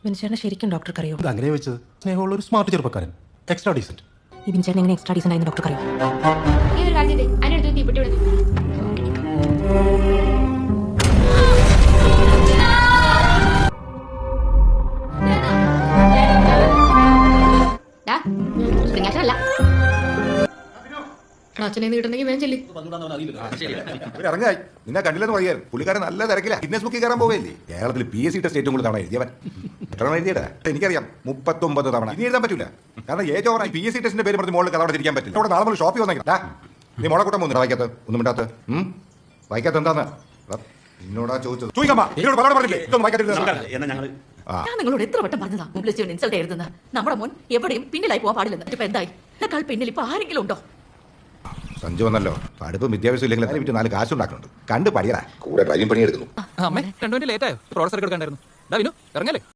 ബിൻചേട്ടനെ ശരിക്കും ഡോക്ടർക്ക് അറിയോ? ഇത് അങ്ങനെ വെച്ചത് സ്നേഹമുള്ള ഒരു സ്മാർട്ട് ചെറുപ്പക്കാരൻ, എക്സ്ട്രാ ഡീസന്റ്. ഈ ബിൻചേട്ടൻ എങ്ങനെ എക്സ്ട്രാ ഡീസന്റ് ആയിരുന്നു ഡോക്ടർക്ക് അറിയോ? ഈ ഒരു കാര്യം അതിനടുത്ത് തീപ്പെട്ടി വിടുന്നു. അല്ല അച്ഛനെ കിട്ടണമെങ്കിൽ വേഗം ചെല്ലി. ഇറങ്ങായി നിന്നെ കണ്ടില്ലെന്ന് പറയായിരുന്നു. പുള്ളിക്കാരൻ നല്ല തിരക്കില്ല. ഗിന്നസ് ബുക്കിൽ കയറാൻ പോവല്ലേ. കേരളത്തിൽ PSC ടെസ്റ്റ് ഏറ്റവും കൂടുതൽ തവണ എഴുതിയവൻ. എത്ര തവണ എഴുതിയടാ എനിക്കറിയാം, 39 തവണ. ഇനി എഴുതാൻ പറ്റൂല, കാരണം ഏജ് ഓവറായി. PSC ടെസ്റ്റിന്റെ പേര് പറഞ്ഞ് മോളിൽ കഥ അവിടെ തിരിക്കാൻ പറ്റില്ല. അവിടെ നാളെ നമ്മൾ ഷോപ്പിൽ വന്നേക്കാം. നീ മോളെ കൂട്ടം പോകുന്നു വായിക്കാത്ത ഒന്നും മിണ്ടാത്ത വായിക്കാത്ത എന്താന്ന് എന്നോടാ ചോദിച്ചത്. ഞാൻ നിങ്ങളോട് എത്ര വട്ടം പറഞ്ഞതാ ഇൻസൾട്ട് ചെയ്യരുതെന്ന്. നമ്മുടെ മോൻ എവിടെയും പിന്നിലായി പോകാൻ പാടില്ലെന്ന്. ഇപ്പൊ എന്തായി? എന്നെക്കാൾ പിന്നിൽ ഇപ്പൊ ആരെങ്കിലും ഉണ്ടോ? സഞ്ജു വന്നല്ലോ. പഠിപ്പ് വിദ്യാഭ്യാസം ഇല്ലെങ്കിൽ അതിനെ വിറ്റ് 4 കാശ് ഉണ്ടാക്കുന്നുണ്ട്. കണ്ട് പഠിക്കടാ. കൂടെ ഡ്രൈവിംഗ് പണി എടുക്കുന്നു. അമ്മേ 2 മിനിറ്റ് ലേറ്റ് ആയോ? പ്രോഡക്റ്റ് എടുക്കണ്ടായിരുന്നു. ഇറങ്ങല്ലേ?